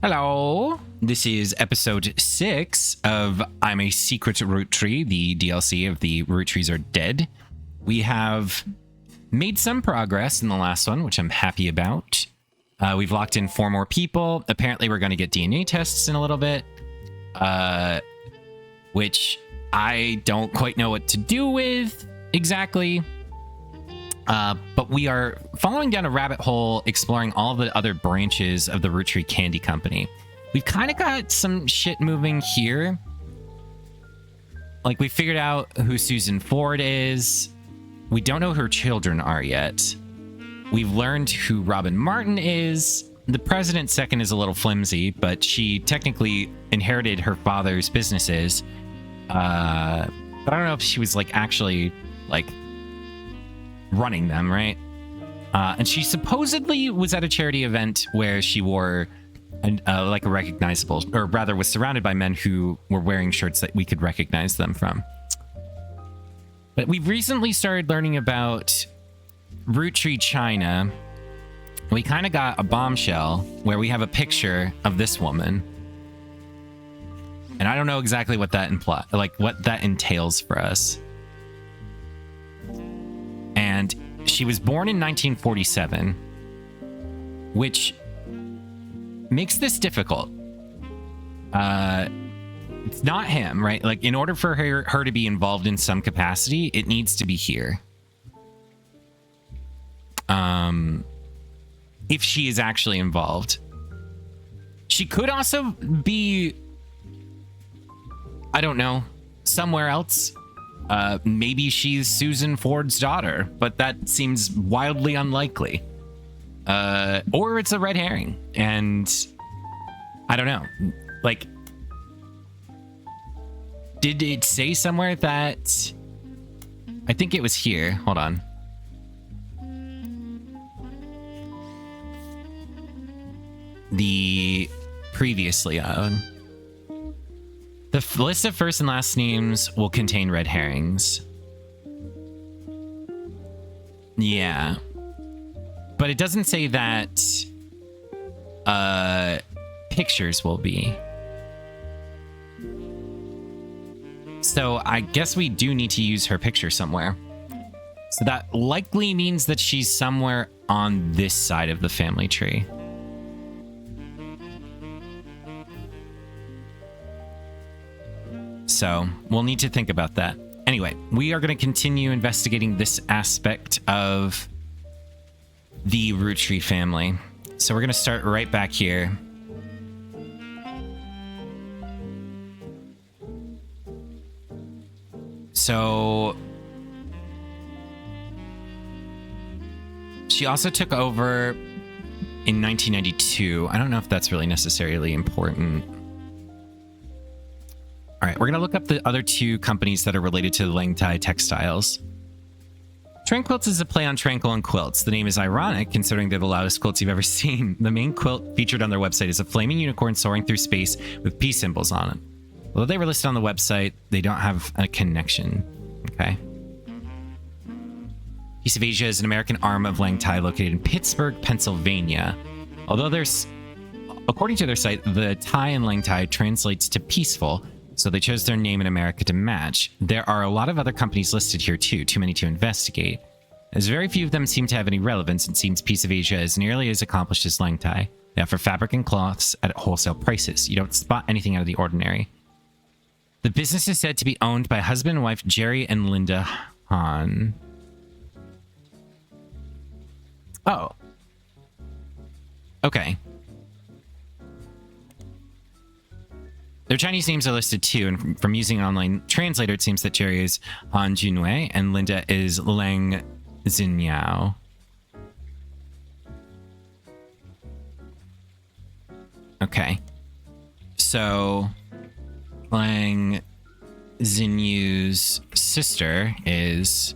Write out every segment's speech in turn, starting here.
Hello. This is episode 6 of I'm a Secret Roottree, the DLC of the Roottrees Are Dead. We have made some progress in the last one, which I'm happy about. We've locked in 4 more people. Apparently, we're going to get DNA tests in a little bit, which I don't quite know what to do with exactly. But we are following down a rabbit hole, exploring all the other branches of the Roottree Candy Company. We've kind of got some shit moving here. Like, we figured out who Susan Ford is. We don't know who her children are yet. We've learned who Robin Martin is. The president's second is a little flimsy, but she technically inherited her father's businesses. But I don't know if she was, actually, running them, right? And she supposedly was at a charity event where she wore a recognizable, or rather was surrounded by men who were wearing shirts that we could recognize them from. But we've recently started learning about Roottreemania China. We kind of got a bombshell where we have a picture of this woman. And I don't know exactly what that what that entails for us. And she was born in 1947, which makes this difficult. It's not him, right? In order for her to be involved in some capacity, it needs to be here. If she is actually involved. She could also be, I don't know, somewhere else. Maybe she's Susan Ford's daughter, but that seems wildly unlikely. Or it's a red herring, and I don't know. Did it say somewhere that... I think it was here. Hold on. The previously on. The list of first and last names will contain red herrings. Yeah. But it doesn't say that pictures will be. So I guess we do need to use her picture somewhere. So that likely means that she's somewhere on this side of the family tree. So we'll need to think about that. Anyway, we are going to continue investigating this aspect of the Roottree family. So we're going to start right back here. So she also took over in 1992. I don't know if that's really necessarily important. All right, we're going to look up the other 2 companies that are related to the Langtai textiles. Tranquilts is a play on tranquil and quilts. The name is ironic, considering they're the loudest quilts you've ever seen. The main quilt featured on their website is a flaming unicorn soaring through space with peace symbols on it. Although they were listed on the website, they don't have a connection. Okay. Piece of Asia is an American arm of Langtai located in Pittsburgh, Pennsylvania. Although according to their site, the Thai in Langtai translates to peaceful, so they chose their name in America to match. There are a lot of other companies listed here too many to investigate. As very few of them seem to have any relevance, it seems Piece of Asia is nearly as accomplished as Langtai. They offer fabric and cloths at wholesale prices. You don't spot anything out of the ordinary. The business is said to be owned by husband and wife Jerry and Linda Han. Oh. Okay. Their Chinese names are listed too, and from using an online translator, it seems that Jerry is Han Junwei and Linda is Lang Xinyao. Okay. So, Lang Xinyu's sister is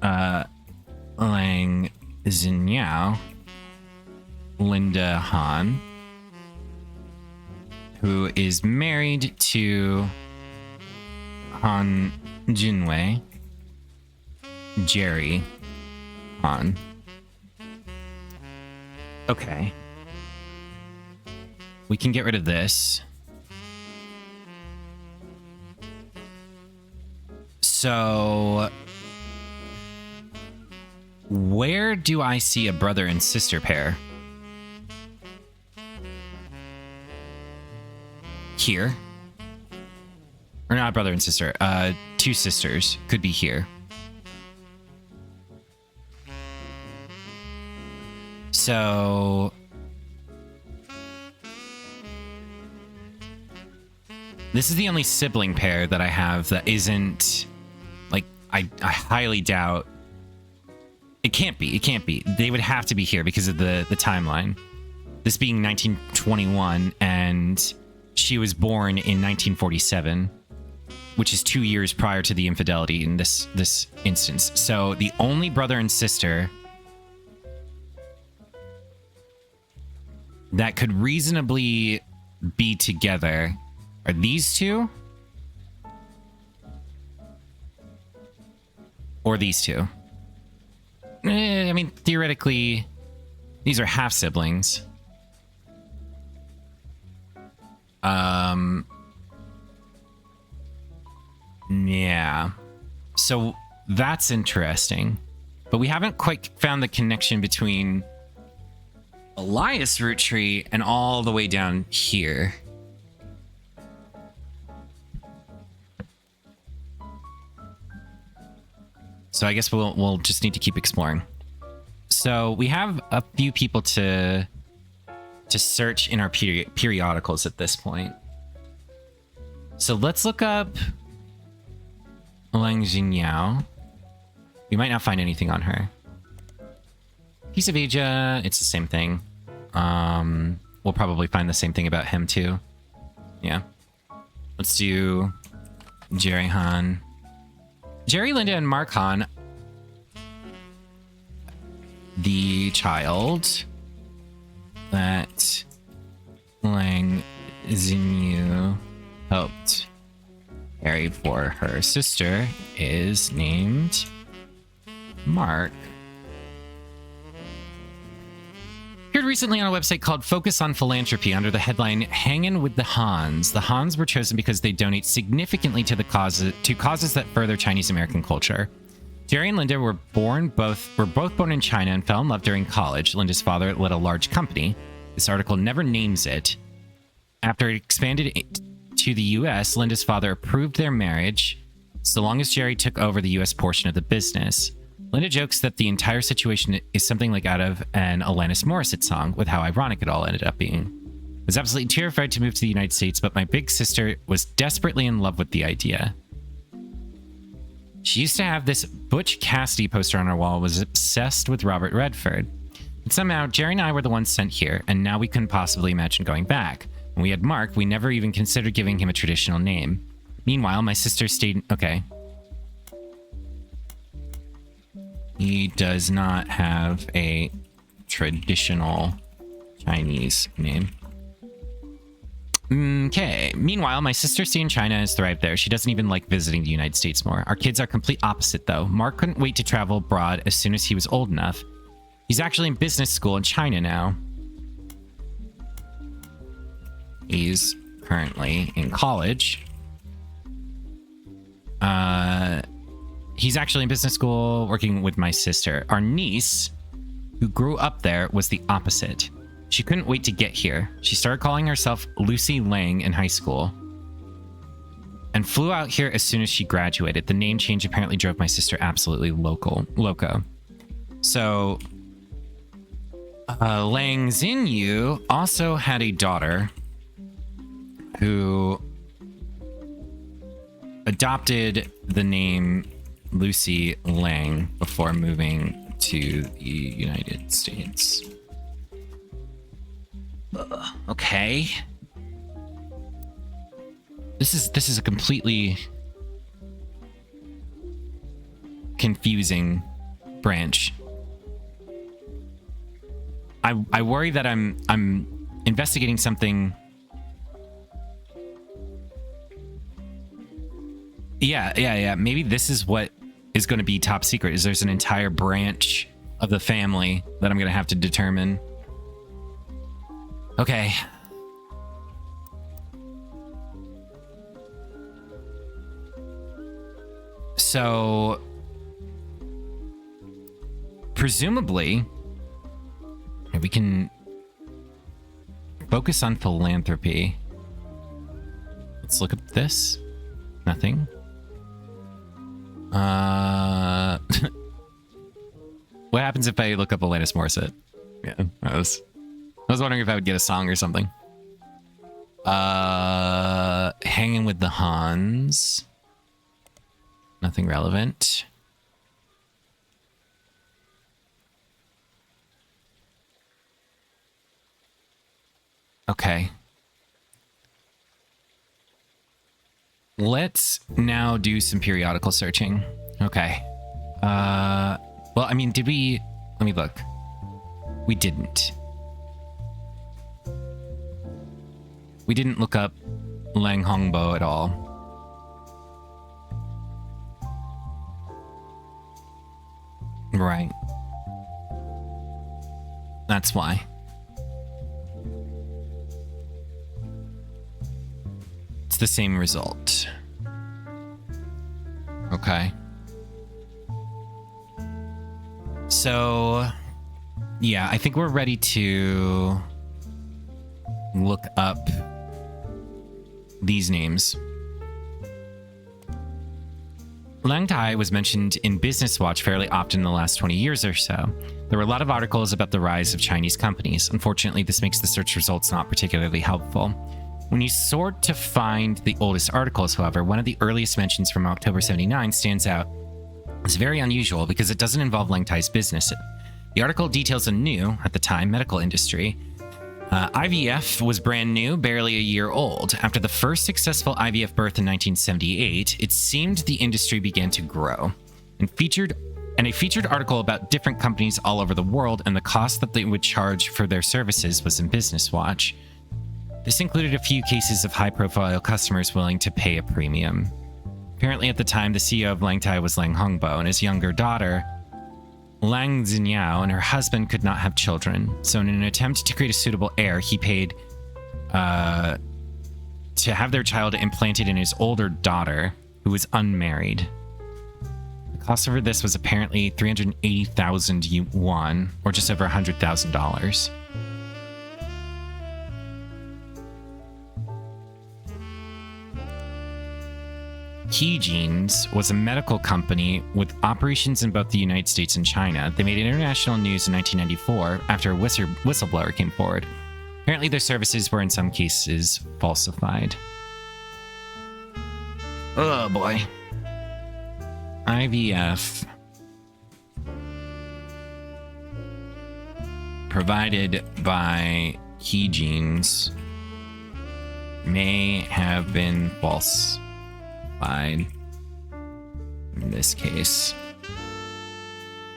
Lang Xinyao, Linda Han, who is married to Han Junwei, Jerry Han. Okay. we can get rid of this. So, where do I see a brother and sister pair? Here. Or not brother and sister. Two sisters could be here. So... this is the only sibling pair that I have that isn't... like, I highly doubt... It can't be. They would have to be here because of the timeline. This being 1921, and she was born in 1947, which is 2 years prior to the infidelity in this instance. So the only brother and sister that could reasonably be together are these two, or these two. I mean, theoretically, these are half siblings. Yeah. So that's interesting. But we haven't quite found the connection between Elias Roottree and all the way down here. So I guess we'll just need to keep exploring. So we have a few people to search in our periodicals at this point. So let's look up Lang Jinyao. We might not find anything on her. Piece of Asia, it's the same thing. We'll probably find the same thing about him too. Yeah. Let's do Jerry Han. Jerry, Linda, and Mark Han. The child that Lang Xinyu helped carry for her sister is named Mark. Appeared recently on a website called Focus on Philanthropy under the headline Hangin' with the Hans. The Hans were chosen because they donate significantly to causes that further Chinese American culture. Jerry and Linda were both born in China and fell in love during college. Linda's father led a large company. This article never names it. After it expanded to the US, Linda's father approved their marriage so long as Jerry took over the US portion of the business. Linda jokes that the entire situation is something like out of an Alanis Morissette song, with how ironic it all ended up being. I was absolutely terrified to move to the United States, but my big sister was desperately in love with the idea. She used to have this Butch Cassidy poster on her wall, was obsessed with Robert Redford. And somehow, Jerry and I were the ones sent here, and now we couldn't possibly imagine going back. When we had Mark, we never even considered giving him a traditional name. Meanwhile, my sister stayed... Okay. He does not have a traditional Chinese name. Okay. Meanwhile, my sister stayed in China and has thrived there. She doesn't even like visiting the United States more. Our kids are complete opposite, though. Mark couldn't wait to travel abroad as soon as he was old enough. He's actually in business school in China now. He's currently in college. He's actually in business school working with my sister. Our niece, who grew up there, was the opposite. She couldn't wait to get here. She started calling herself Lucy Lang in high school and flew out here as soon as she graduated. The name change apparently drove my sister absolutely loco. So, Lang Xinyu also had a daughter who adopted the name Lucy Lang before moving to the United States. Okay. This is a completely confusing branch. I worry that I'm investigating something. Yeah. Maybe this is what is going to be top secret. Is there's an entire branch of the family that I'm going to have to determine. Okay. So, presumably, we can focus on philanthropy. Let's look at this. Nothing. What happens if I look up Alanis Morissette? Yeah, I was wondering if I would get a song or something. Hanging with the Hans. Nothing relevant. Okay. Let's now do some periodical searching. Okay. Well, I mean, did we... Let me look. We didn't. We didn't look up Lang Hongbo at all. Right. That's why. It's the same result. Okay. So, yeah, I think we're ready to look up these names. Lang Tai was mentioned in Business Watch fairly often in the last 20 years or so. There were a lot of articles about the rise of Chinese companies. Unfortunately, this makes the search results not particularly helpful. When you sort to find the oldest articles, however, one of the earliest mentions from October 79 stands out. It's very unusual because it doesn't involve Lang Tai's business. The article details a new, at the time, medical industry. IVF was brand new, barely a year old. After the first successful IVF birth in 1978, it seemed the industry began to grow. And a featured article about different companies all over the world and the cost that they would charge for their services was in Business Watch. This included a few cases of high-profile customers willing to pay a premium. Apparently at the time, the CEO of Lang Tai was Lang Hongbo, and his younger daughter, Lang Zinyao, and her husband could not have children. So in an attempt to create a suitable heir, he paid to have their child implanted in his older daughter, who was unmarried. The cost for this was apparently 380,000 yuan, or just over $100,000. Key Genes was a medical company with operations in both the United States and China. They made international news in 1994 after a whistleblower came forward. Apparently, their services were in some cases falsified. Oh boy. IVF. Provided by Key Genes may have been false. In this case.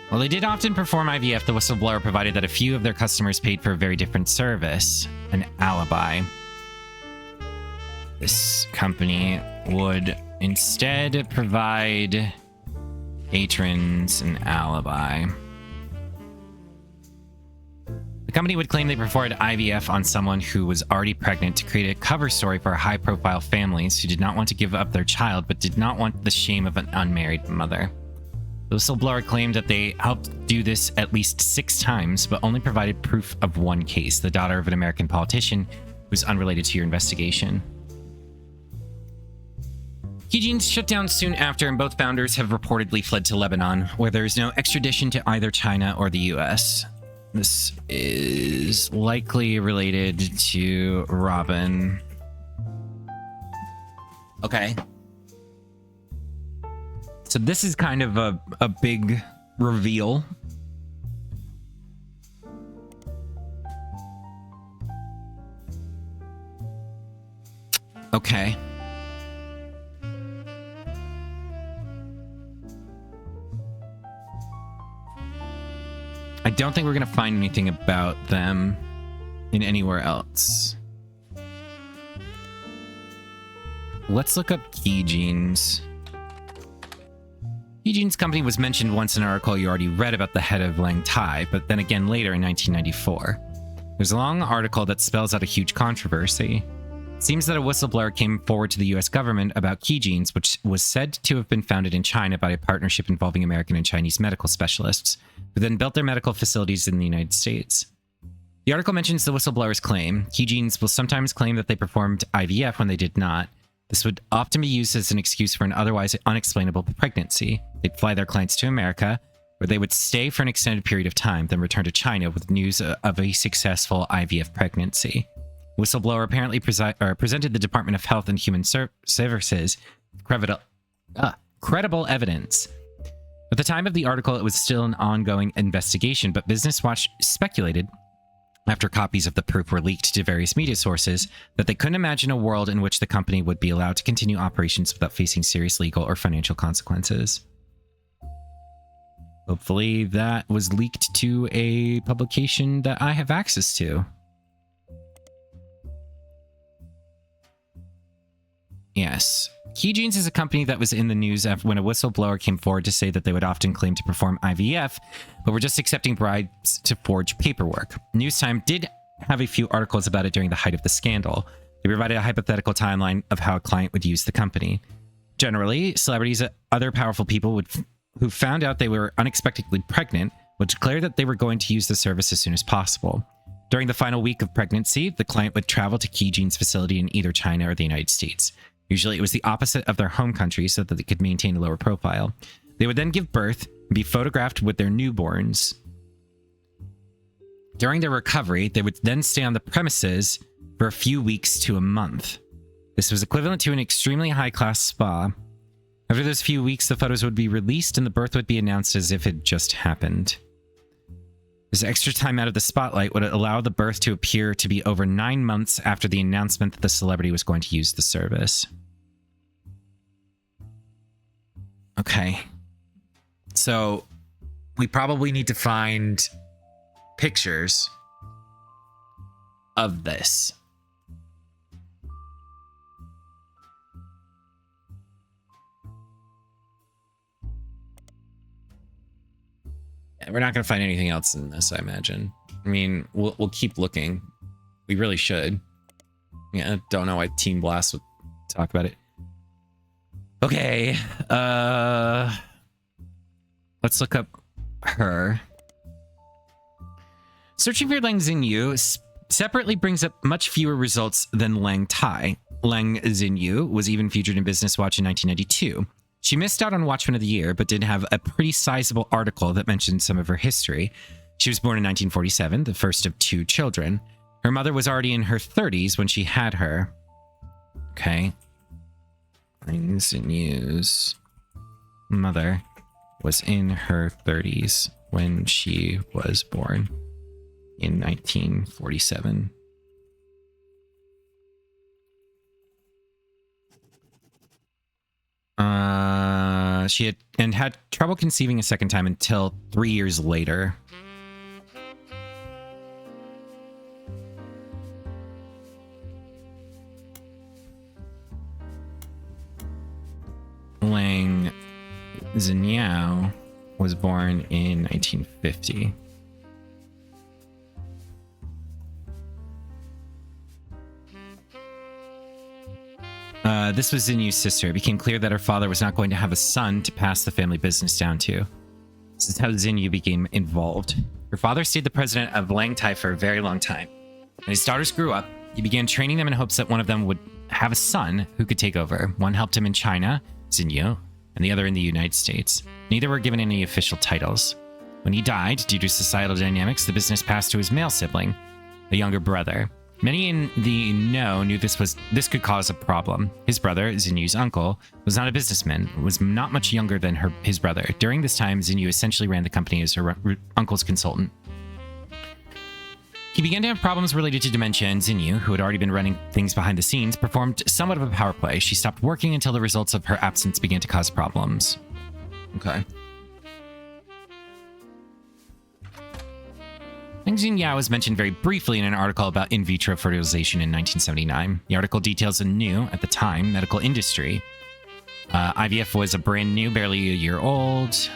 While they did often perform IVF, the whistleblower provided that a few of their customers paid for a very different service, an alibi. This company would instead provide patrons an alibi. The company would claim they performed IVF on someone who was already pregnant to create a cover story for high-profile families who did not want to give up their child but did not want the shame of an unmarried mother. The whistleblower claimed that they helped do this at least 6 times, but only provided proof of one case, the daughter of an American politician who was unrelated to your investigation. Key Genes shut down soon after, and both founders have reportedly fled to Lebanon, where there is no extradition to either China or the US. This is likely related to Robin. Okay. So this is kind of a big reveal. Okay. I don't think we're going to find anything about them in anywhere else. Let's look up Key Genes. Key Genes Company was mentioned once in an article you already read about the head of Lang Tai, but then again later in 1994. There's a long article that spells out a huge controversy. Seems that a whistleblower came forward to the US government about Key Genes, which was said to have been founded in China by a partnership involving American and Chinese medical specialists, who then built their medical facilities in the United States. The article mentions the whistleblower's claim. Key Genes will sometimes claim that they performed IVF when they did not. This would often be used as an excuse for an otherwise unexplainable pregnancy. They'd fly their clients to America, where they would stay for an extended period of time, then return to China with news of a successful IVF pregnancy. Whistleblower apparently presented the Department of Health and Human Services credible evidence. At the time of the article, it was still an ongoing investigation, but Business Watch speculated, after copies of the proof were leaked to various media sources, that they couldn't imagine a world in which the company would be allowed to continue operations without facing serious legal or financial consequences. Hopefully that was leaked to a publication that I have access to. Yes. Key Genes is a company that was in the news after when a whistleblower came forward to say that they would often claim to perform IVF, but were just accepting bribes to forge paperwork. Newstime did have a few articles about it during the height of the scandal. They provided a hypothetical timeline of how a client would use the company. Generally, celebrities and other powerful people who found out they were unexpectedly pregnant would declare that they were going to use the service as soon as possible. During the final week of pregnancy, the client would travel to Key Gene's facility in either China or the United States. Usually it was the opposite of their home country so that they could maintain a lower profile. They would then give birth and be photographed with their newborns. During their recovery, they would then stay on the premises for a few weeks to a month. This was equivalent to an extremely high-class spa. After those few weeks, the photos would be released and the birth would be announced as if it just happened. This extra time out of the spotlight would allow the birth to appear to be over 9 months after the announcement that the celebrity was going to use the service. Okay. So, we probably need to find pictures of this. We're not going to find anything else in this, I imagine. I mean, we'll keep looking. We really should. Yeah, don't know why Team Blast would talk about it. Okay. Let's look up her. Searching for Lang Xinyu separately brings up much fewer results than Lang Tai. Lang Xinyu was even featured in Business Watch in 1992. She missed out on Watchman of the Year, but did have a pretty sizable article that mentioned some of her history. She was born in 1947, the first of 2 children. Her mother was already in her 30s when she had her. Okay. Things in news. Mother was in her 30s when she was born in 1947. She had trouble conceiving a second time until 3 years later. Lang Xinyu was born in 1950. This was Xinyu's sister. It became clear that her father was not going to have a son to pass the family business down to. This is how Xinyu became involved. Her father stayed the president of Lang Tai for a very long time. When his daughters grew up, he began training them in hopes that one of them would have a son who could take over. One helped him in China, Xinyu, and the other in the United States. Neither were given any official titles. When he died, due to societal dynamics, the business passed to his male sibling, a younger brother. Many in the know knew this could cause a problem. His brother, Xinyu's uncle, was not a businessman, was not much younger than his brother. During this time, Xinyu essentially ran the company as her uncle's consultant. He began to have problems related to dementia, and Xinyu, who had already been running things behind the scenes, performed somewhat of a power play. She stopped working until the results of her absence began to cause problems. Okay. Lang Xinyu was mentioned very briefly in an article about in vitro fertilization in 1979. The article details a new, at the time, medical industry. IVF was a brand new, barely a year old.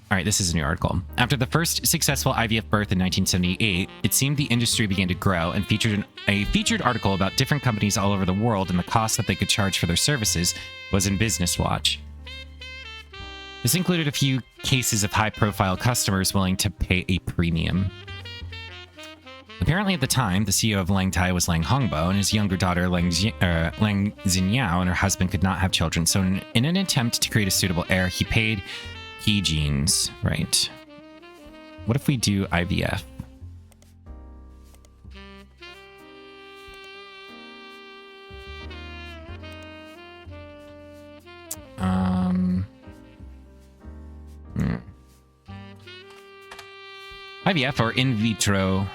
All right, this is a new article. After the first successful IVF birth in 1978, it seemed the industry began to grow and featured a featured article about different companies all over the world and the cost that they could charge for their services was in Business Watch. This included a few cases of high-profile customers willing to pay a premium. Apparently at the time, the CEO of Lang Tai was Lang Hongbo, and his younger daughter Lang Xinyao and her husband could not have children, so in an attempt to create a suitable heir, he paid key genes. Right. What if we do IVF? IVF, or in vitro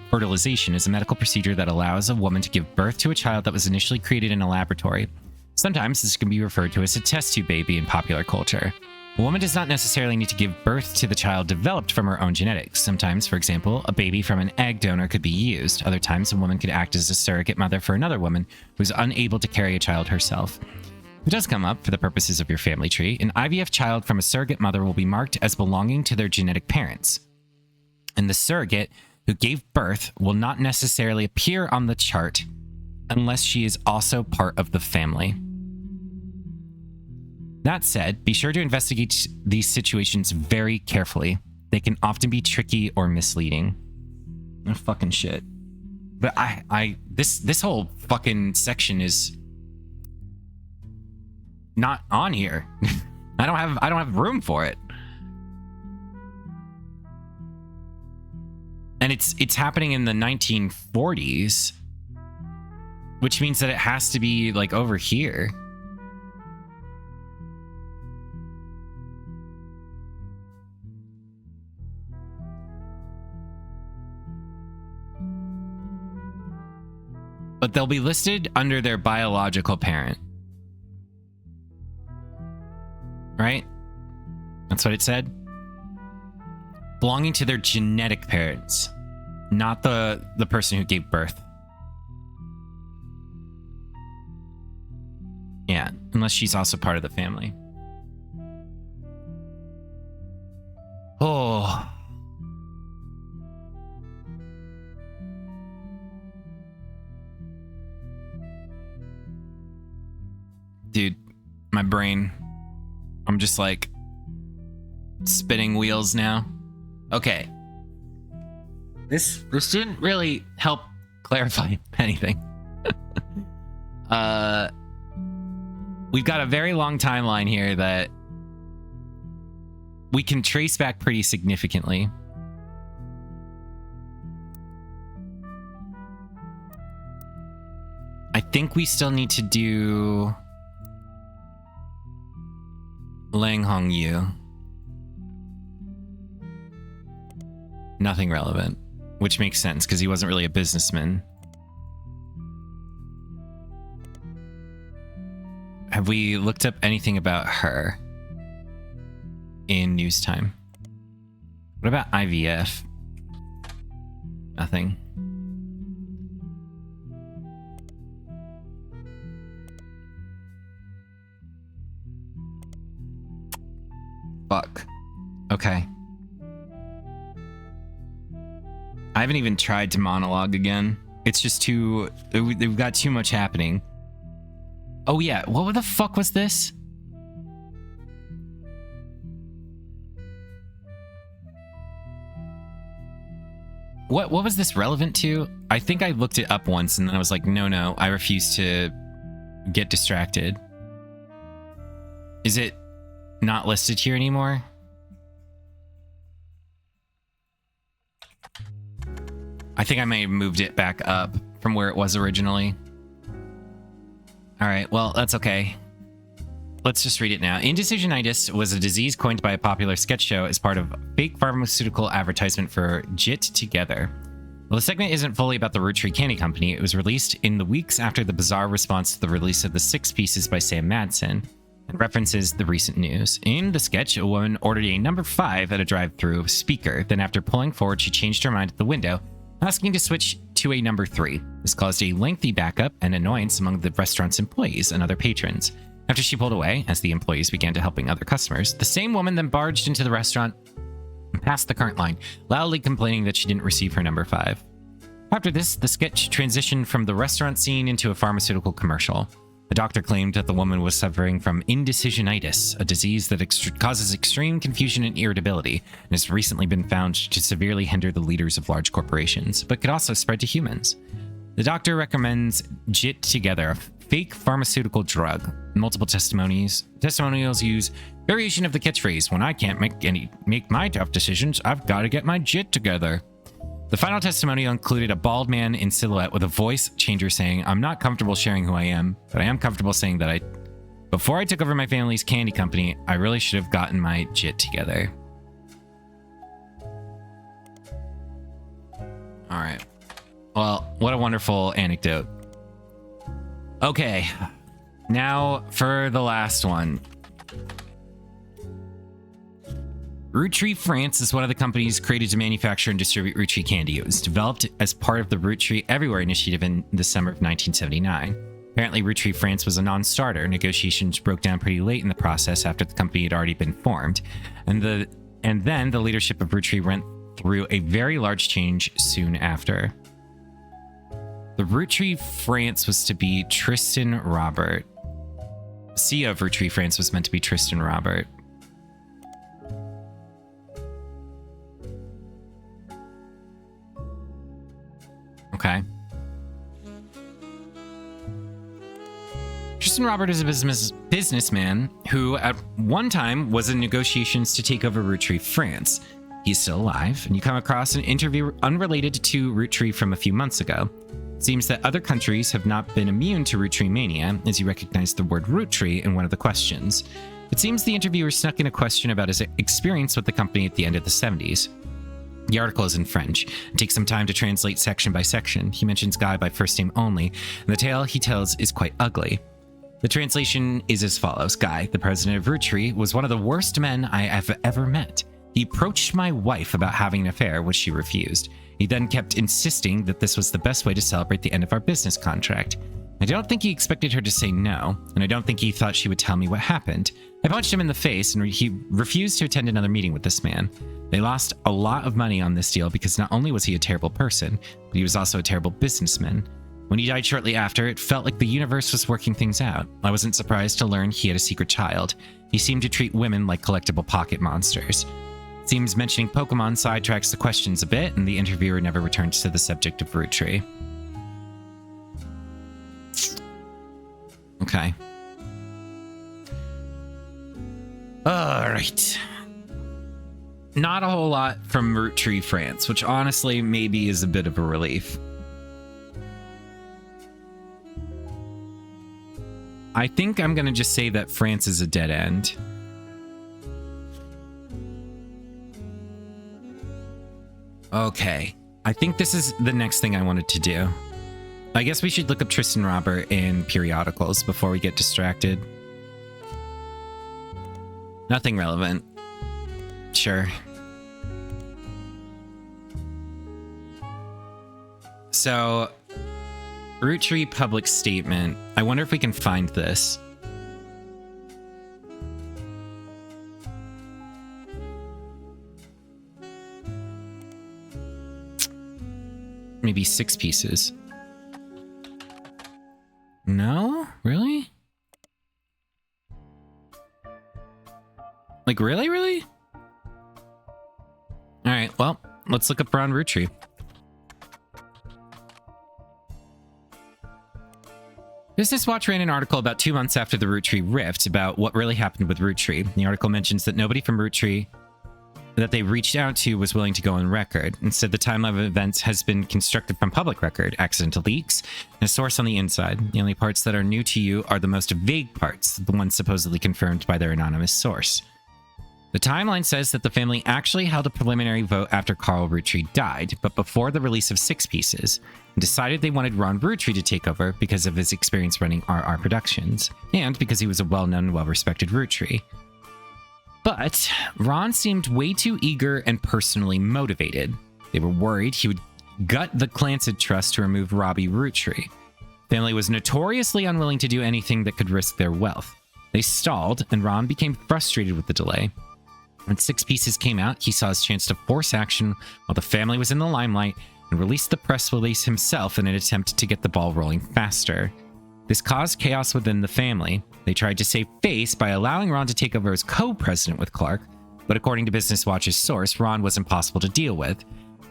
fertilization, is a medical procedure that allows a woman to give birth to a child that was initially created in a laboratory. Sometimes this can be referred to as a test tube baby in popular culture. A woman does not necessarily need to give birth to the child developed from her own genetics. Sometimes, for example, a baby from an egg donor could be used. Other times, a woman could act as a surrogate mother for another woman who is unable to carry a child herself. It does come up for the purposes of your family tree. An IVF child from a surrogate mother will be marked as belonging to their genetic parents. And the surrogate who gave birth will not necessarily appear on the chart unless she is also part of the family. That said, be sure to investigate these situations very carefully. They can often be tricky or misleading. Oh, fucking shit. But this whole fucking section is not on here. I don't have room for it. And it's happening in the 1940s, which means that it has to be like over here. But they'll be listed under their biological parent. Right? That's what it said. Belonging to their genetic parents, not the person who gave birth. Yeah, unless she's also part of the family. Oh. Dude, my brain. I'm just like spinning wheels now. Okay. This didn't really help clarify anything. We've got a very long timeline here that we can trace back pretty significantly. I think we still need to do Lang Hongyu. Nothing relevant, which makes sense because he wasn't really a businessman. Have we looked up anything about her in news time? What about IVF? Nothing. Fuck. Okay. I haven't even tried to monologue again. It's just too... We've got too much happening. Oh yeah, what the fuck was this? What was this relevant to? I think I looked it up once and then I was like, no, I refuse to get distracted. Is it not listed here anymore? I think I may have moved it back up from where it was originally. All right, well, that's okay. Let's just read it now. Indecisionitis was a disease coined by a popular sketch show as part of fake pharmaceutical advertisement for JIT Together. Well, the segment isn't fully about the Roottrees Candy Company. It was released in the weeks after the bizarre response to the release of the 6 Pieces by Sam Madsen, and references the recent news. In the sketch, a woman ordered a number 5 at a drive-thru speaker. Then after pulling forward, she changed her mind at the window, asking to switch to a number 3. This caused a lengthy backup and annoyance among the restaurant's employees and other patrons. After she pulled away, as the employees began to helping other customers, the same woman then barged into the restaurant and passed the current line, loudly complaining that she didn't receive her number 5. After this, the sketch transitioned from the restaurant scene into a pharmaceutical commercial. The doctor claimed that the woman was suffering from indecisionitis, a disease that causes extreme confusion and irritability, and has recently been found to severely hinder the leaders of large corporations, but could also spread to humans. The doctor recommends JIT Together, a fake pharmaceutical drug. Multiple testimonials use variation of the catchphrase, "When I can't make my tough decisions, I've got to get my JIT together." The final testimonial included a bald man in silhouette with a voice changer saying, "I'm not comfortable sharing who I am, but I am comfortable saying that before I took over my family's candy company, I really should have gotten my JIT together." All right. Well, what a wonderful anecdote. Okay. Now for the last one. Roottree France is one of the companies created to manufacture and distribute Roottrees candy. It was developed as part of the Roottrees Everywhere initiative in the summer of 1979. Apparently, Roottrees France was a non-starter. Negotiations broke down pretty late in the process after the company had already been formed. And then the leadership of Roottrees went through a very large change soon after. The Roottrees France was to be Tristan Robert. CEO of Roottrees France was meant to be Tristan Robert. Okay. Tristan Robert is a businessman who at one time was in negotiations to take over Roottrees France. He's still alive, and you come across an interview unrelated to Roottrees from a few months ago. It seems that other countries have not been immune to Roottreemania, as he recognized the word Roottree in one of the questions. It seems the interviewer snuck in a question about his experience with the company at the end of the 70s. The article is in French. It takes some time to translate section by section. He mentions Guy by first name only, and the tale he tells is quite ugly. The translation is as follows. Guy, the president of Roottrees, was one of the worst men I have ever met. He approached my wife about having an affair, which she refused. He then kept insisting that this was the best way to celebrate the end of our business contract. I don't think he expected her to say no, and I don't think he thought she would tell me what happened. I punched him in the face, and he refused to attend another meeting with this man. They lost a lot of money on this deal because not only was he a terrible person, but he was also a terrible businessman. When he died shortly after, it felt like the universe was working things out. I wasn't surprised to learn he had a secret child. He seemed to treat women like collectible pocket monsters. It seems mentioning Pokemon sidetracks the questions a bit, and the interviewer never returns to the subject of Roottrees. Okay. All right. Not a whole lot from Roottrees France, which honestly maybe is a bit of a relief. I think I'm going to just say that France is a dead end. Okay. I think this is the next thing I wanted to do. I guess we should look up Tristan Robert in periodicals before we get distracted. Nothing relevant. Sure. So, Roottrees public statement. I wonder if we can find this. Maybe 6 pieces. No? Really? Like, really? Really? Alright, well, let's look up Ron Roottrees. Business Watch ran an article about 2 months after the Roottrees rift about what really happened with Roottrees. The article mentions that nobody from Roottrees that they reached out to was willing to go on record. Instead, the timeline of events has been constructed from public record, accidental leaks, and a source on the inside. The only parts that are new to you are the most vague parts, the ones supposedly confirmed by their anonymous source. The timeline says that the family actually held a preliminary vote after Carl Roottrees died, but before the release of 6 pieces, and decided they wanted Ron Roottrees to take over because of his experience running RR Productions, and because he was a well-known and well-respected Roottrees. But Ron seemed way too eager and personally motivated. They were worried he would gut the Clansed Trust to remove Robbie Roottrees. Family was notoriously unwilling to do anything that could risk their wealth. They stalled, and Ron became frustrated with the delay. When 6 pieces came out, he saw his chance to force action while the family was in the limelight and released the press release himself in an attempt to get the ball rolling faster. This caused chaos within the family. They tried to save face by allowing Ron to take over as co-president with Clark, but according to Business Watch's source, Ron was impossible to deal with.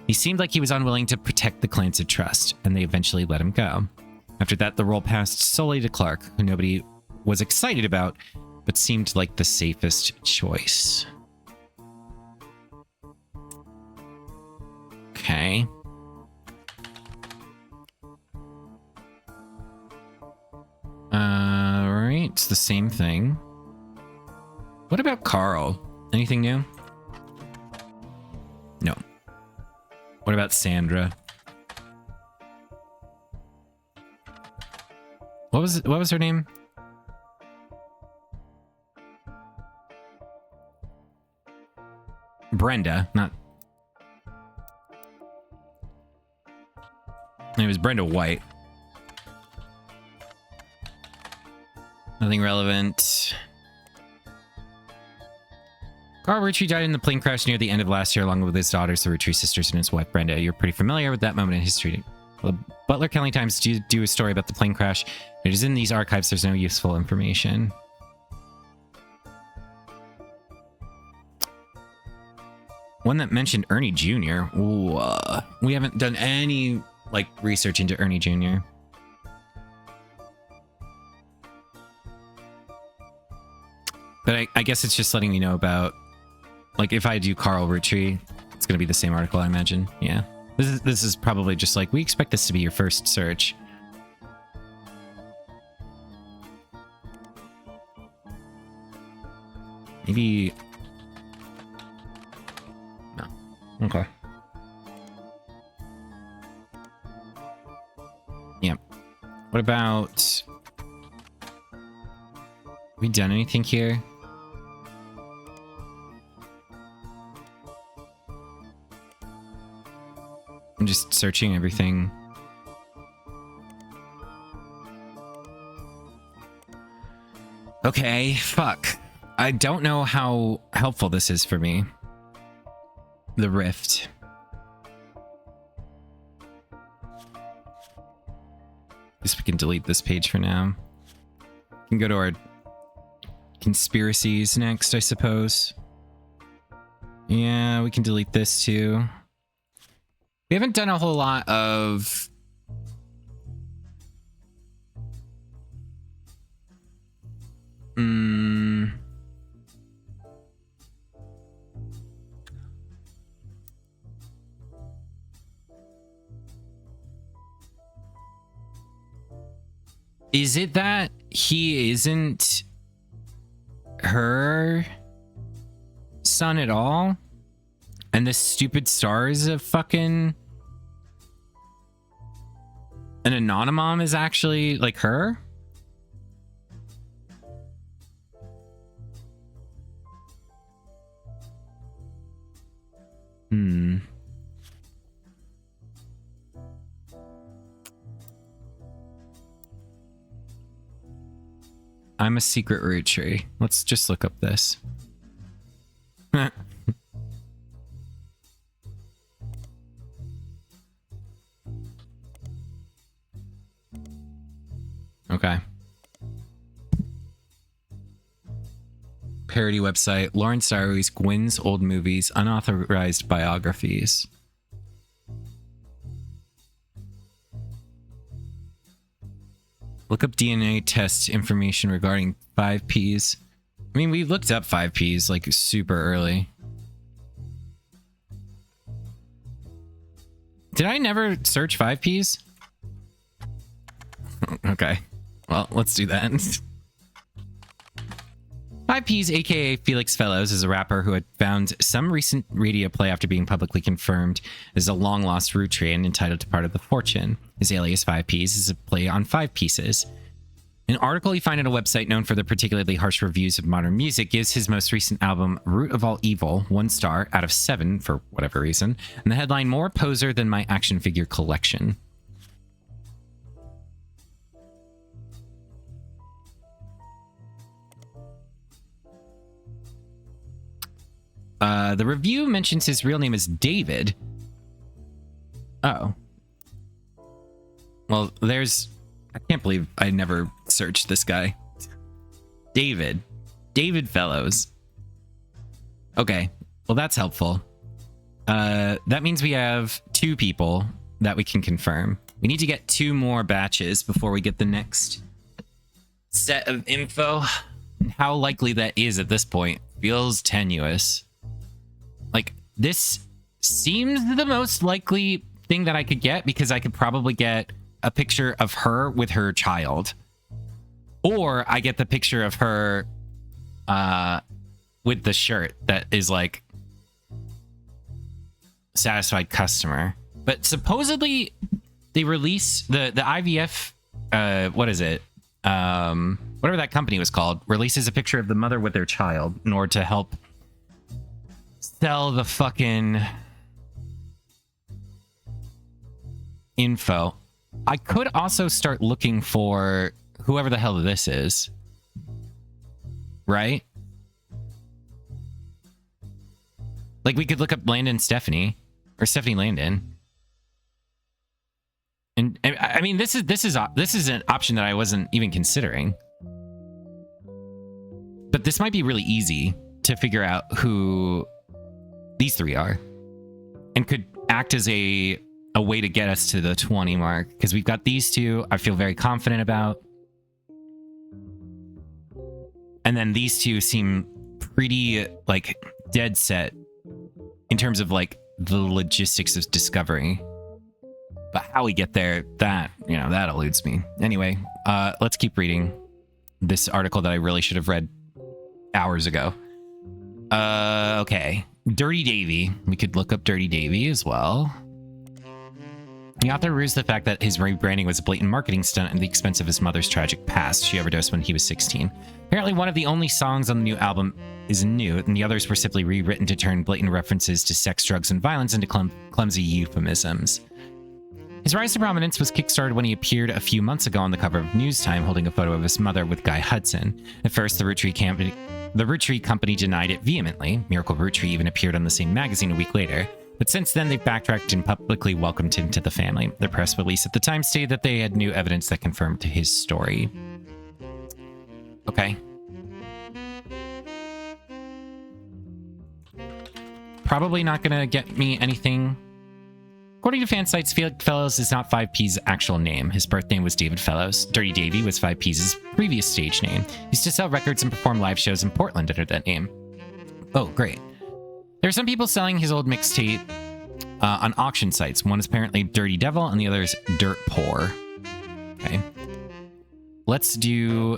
He seemed like he was unwilling to protect the clan's trust, and they eventually let him go. After that, the role passed solely to Clark, who nobody was excited about, but seemed like the safest choice. Okay. Alright, it's the same thing. What about Carl? Anything new? No. What about Sandra? What was her name? Brenda, not... It was Brenda White. Nothing relevant. Carl Roottrees died in the plane crash near the end of last year, along with his daughters, the Roottrees sisters, and his wife, Brenda. You're pretty familiar with that moment in history. Well, Butler County Times do a story about the plane crash. It is in these archives. There's no useful information. One that mentioned Ernie Jr. Ooh, we haven't done any research into Ernie Jr. But I guess it's just letting me know about, if I do Carl Roottrees, it's going to be the same article, I imagine. Yeah. This is probably just we expect this to be your first search. Maybe... No. Okay. Yeah. What about... Have we done anything here? I'm just searching everything. Okay, fuck. I don't know how helpful this is for me. The rift. Guess we can delete this page for now. We can go to our conspiracies next, I suppose. Yeah, we can delete this too. We haven't done a whole lot of... Is it that he isn't her son at all? And this stupid star is a fucking... An Anonymom is actually, her? I'm a secret Roottrees. Let's just look up this. Okay. Parody website, Lawrence Diaries, Gwen's Old Movies, Unauthorized Biographies. Look up DNA test information regarding 5Ps. I mean, we looked up 5Ps super early. Did I never search 5Ps? Okay. Well, let's do that. 5Ps, aka Felix Fellows, is a rapper who had found some recent radio play after being publicly confirmed as a long-lost Roottrees and entitled to part of the fortune. His alias 5Ps is a play on 5 pieces. An article you find on a website known for their particularly harsh reviews of modern music gives his most recent album, Root of All Evil, 1 star out of 7 for whatever reason, and the headline, More Poser Than My Action Figure Collection. The review mentions his real name is David. Oh. Well, I can't believe I never searched this guy. David Fellows. Okay, well, that's helpful. That means we have 2 people that we can confirm. We need to get 2 more batches before we get the next set of info. How likely that is at this point feels tenuous. Like, this seems the most likely thing that I could get, because I could probably get a picture of her with her child. Or I get the picture of her with the shirt that is like satisfied customer. But supposedly they release the IVF, what is it? Whatever that company was called, releases a picture of the mother with their child in order to help sell the fucking info. I could also start looking for whoever the hell this is. Right? Like, we could look up Landon Stephanie, or Stephanie Landon. And I mean, this is an option that I wasn't even considering. But this might be really easy to figure out who these 3 are, and could act as a way to get us to the 20 mark, because we've got these 2 I feel very confident about. And then these 2 seem pretty, like, dead set in terms of, like, the logistics of discovery. But how we get there, that eludes me. Anyway, let's keep reading this article that I really should have read hours ago. Okay. Dirty Davy. We could look up Dirty Davy as well. The author rues the fact that his rebranding was a blatant marketing stunt at the expense of his mother's tragic past. She overdosed when he was 16. Apparently, one of the only songs on the new album is new, and the others were simply rewritten to turn blatant references to sex, drugs, and violence into clumsy euphemisms. His rise to prominence was kickstarted when he appeared a few months ago on the cover of News Time holding a photo of his mother with Guy Hudson. At first, the Roottrees company denied it vehemently. Miracle Roottree even appeared on the same magazine a week later. But since then, they've backtracked and publicly welcomed him to the family. Their press release at the time stated that they had new evidence that confirmed his story. Okay. Probably not going to get me anything. According to fan sites, Fellows is not 5P's actual name. His birth name was David Fellows. Dirty Davy was 5P's previous stage name. He used to sell records and perform live shows in Portland under that name. Oh, great. There are some people selling his old mixtape on auction sites. One is apparently Dirty Devil, and the other is Dirt Poor. Okay. Let's do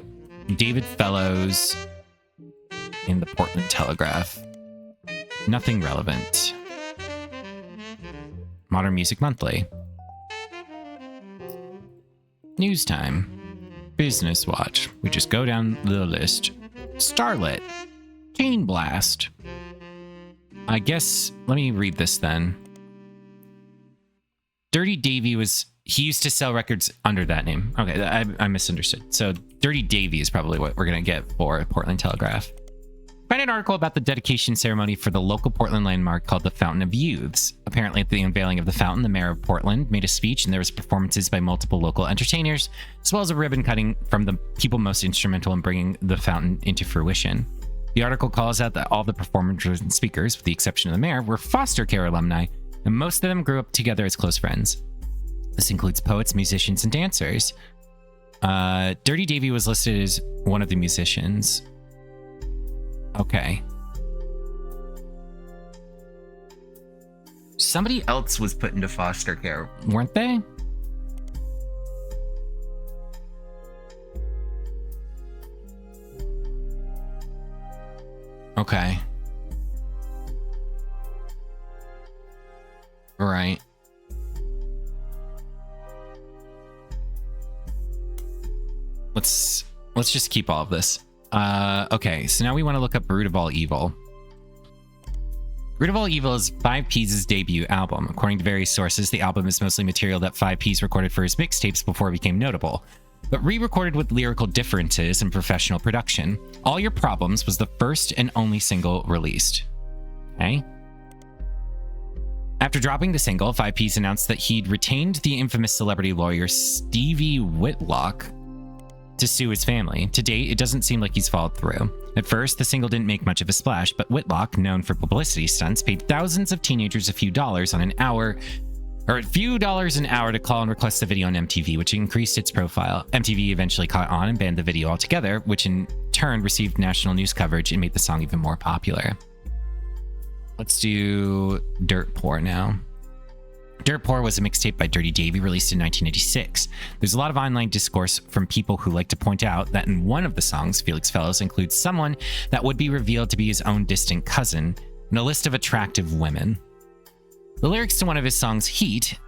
David Fellows in the Portland Telegraph. Nothing relevant. Modern Music Monthly. News Time. Business Watch. We just go down the list. Starlet. Teen Blast. I guess, let me read this then. Dirty Davy he used to sell records under that name. Okay, I misunderstood. So Dirty Davy is probably what we're going to get for Portland Telegraph. Find an article about the dedication ceremony for the local Portland landmark called the Fountain of Youths. Apparently, at the unveiling of the fountain, the mayor of Portland made a speech, and there was performances by multiple local entertainers, as well as a ribbon cutting from the people most instrumental in bringing the fountain into fruition. The article calls out that all the performers and speakers, with the exception of the mayor, were foster care alumni, and most of them grew up together as close friends. This includes poets, musicians, and dancers. Dirty Davy was listed as one of the musicians. Okay. Somebody else was put into foster care, weren't they? Okay. Right. Let's just keep all of this. Okay, so now we want to look up Root of All Evil. Root of All Evil is 5P's debut album. According to various sources, the album is mostly material that 5P's recorded for his mixtapes before it became notable, but re-recorded with lyrical differences and professional production. All Your Problems was the first and only single released. Okay. After dropping the single, 5Ps announced that he'd retained the infamous celebrity lawyer Stevie Whitlock to sue his family. To date, it doesn't seem like he's followed through. At first, the single didn't make much of a splash, but Whitlock, known for publicity stunts, paid thousands of teenagers a few dollars an hour to call and request a video on MTV, which increased its profile. MTV eventually caught on and banned the video altogether, which in turn received national news coverage and made the song even more popular. Let's do Dirt Poor now. Dirt Poor was a mixtape by Dirty Davy released in 1986. There's a lot of online discourse from people who like to point out that in one of the songs, Felix Fellows includes someone that would be revealed to be his own distant cousin and a list of attractive women. The lyrics to one of his songs, Heat,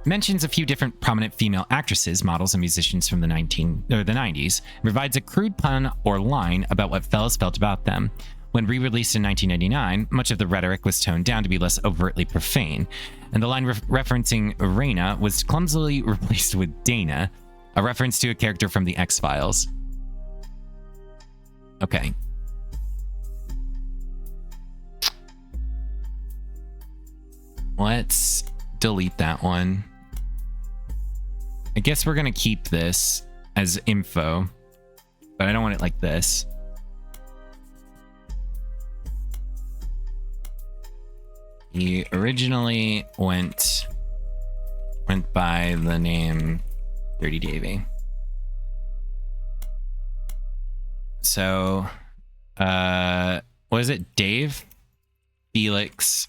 mentions a few different prominent female actresses, models, and musicians from the 90s, and provides a crude pun or line about what fellas felt about them. When re-released in 1999, much of the rhetoric was toned down to be less overtly profane, and the line referencing Raina was clumsily replaced with Dana, a reference to a character from the X-Files. Okay. Let's delete that one. I guess we're going to keep this as info, but I don't want it like this. He originally went by the name Dirty Davy. So, what is it? Dave Felix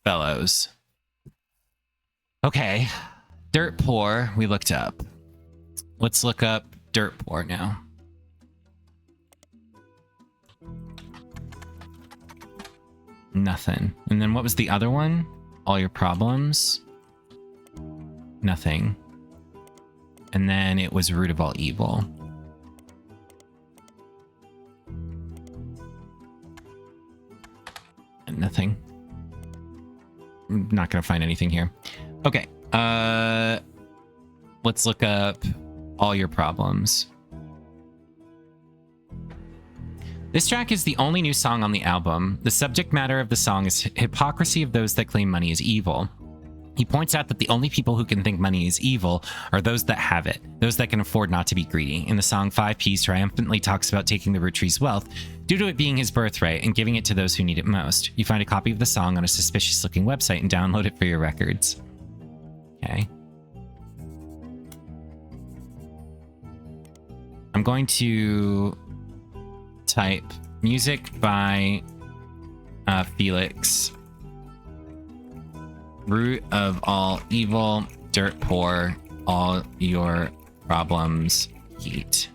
Fellows. Okay. Dirt Poor, we looked up. Let's look up Dirt Poor now. Nothing. And then what was the other one? All Your Problems? Nothing. And then it was Root of All Evil. And nothing. I'm not going to find anything here. Okay. Let's look up All Your Problems. This track is the only new song on the album. The subject matter of the song is hypocrisy of those that claim money is evil. He points out that the only people who can think money is evil are those that have it, those that can afford not to be greedy. In the song, 5Ps triumphantly talks about taking the Roottrees' wealth due to it being his birthright and giving it to those who need it most. You find a copy of the song on a suspicious-looking website and download it for your records. Okay. I'm going to type music by Felix, Root of All Evil, Dirt Poor, All Your Problems, Heat.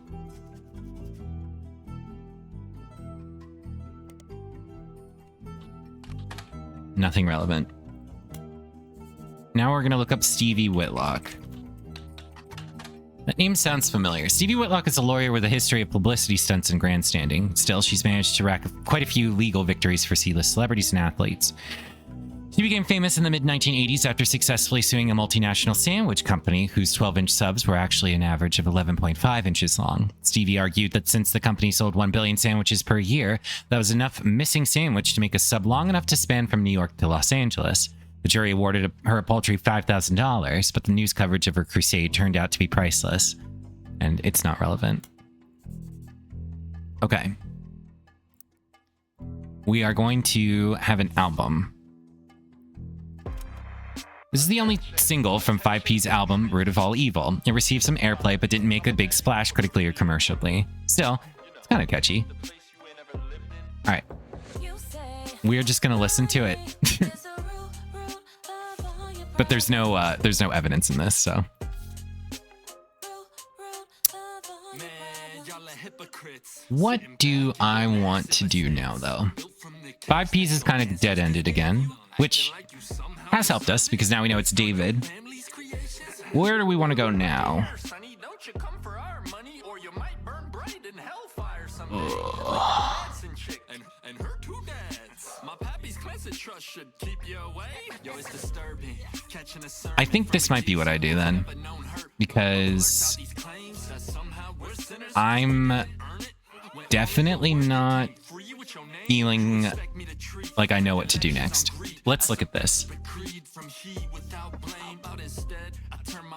Nothing relevant. Now we're going to look up Stevie Whitlock. That name sounds familiar. Stevie Whitlock is a lawyer with a history of publicity stunts and grandstanding. Still, she's managed to rack up quite a few legal victories for C-list celebrities and athletes. She became famous in the mid-1980s after successfully suing a multinational sandwich company whose 12-inch subs were actually an average of 11.5 inches long. Stevie argued that since the company sold 1 billion sandwiches per year, that was enough missing sandwich to make a sub long enough to span from New York to Los Angeles. The jury awarded her a paltry $5,000, but the news coverage of her crusade turned out to be priceless. And it's not relevant. Okay. We are going to have an album. This is the only single from 5P's album, Root of All Evil. It received some airplay, but didn't make a big splash critically or commercially. Still, it's kind of catchy. All right. We're just going to listen to it. But there's no evidence in this, so. What do I want to do now, though? 5Ps is kind of dead-ended again, which has helped us because now we know it's David. Where do we want to go now? I think this might be what I do then, because I'm definitely not feeling like I know what to do next. Let's look at this.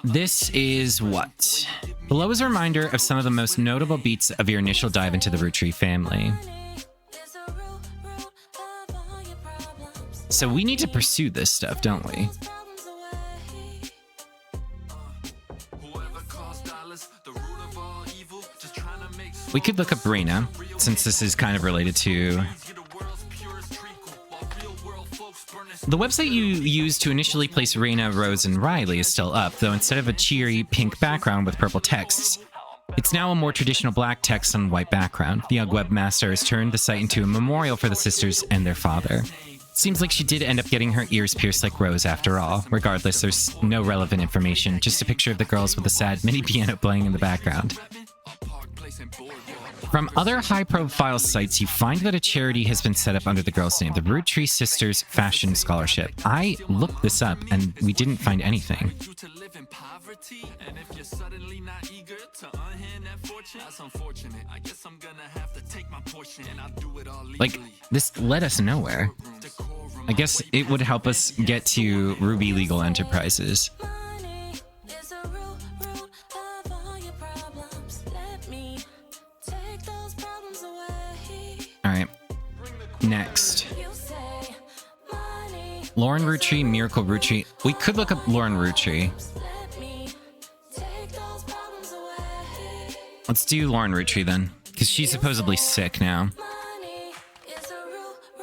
This is what? Below is a reminder of some of the most notable beats of your initial dive into the Roottrees family. So we need to pursue this stuff, don't we? We could look up Reyna, since this is kind of related to... The website you used to initially place Reyna, Rose, and Riley is still up, though instead of a cheery pink background with purple texts, it's now a more traditional black text on white background. The young webmaster has turned the site into a memorial for the sisters and their father. Seems like she did end up getting her ears pierced like Rose after all. Regardless, there's no relevant information, just a picture of the girls with a sad mini piano playing in the background. From other high-profile sites, you find that a charity has been set up under the girl's name, the Roottrees Sisters Fashion Scholarship. I looked this up, and we didn't find anything. Like, this led us nowhere. I guess it would help us get to Ruby Legal Enterprises. Alright, next. Lauren Roottrees, Miracle Roottrees. We could look up Lauren Roottrees. Let's do Lauren Roottrees then, because she's supposedly sick now.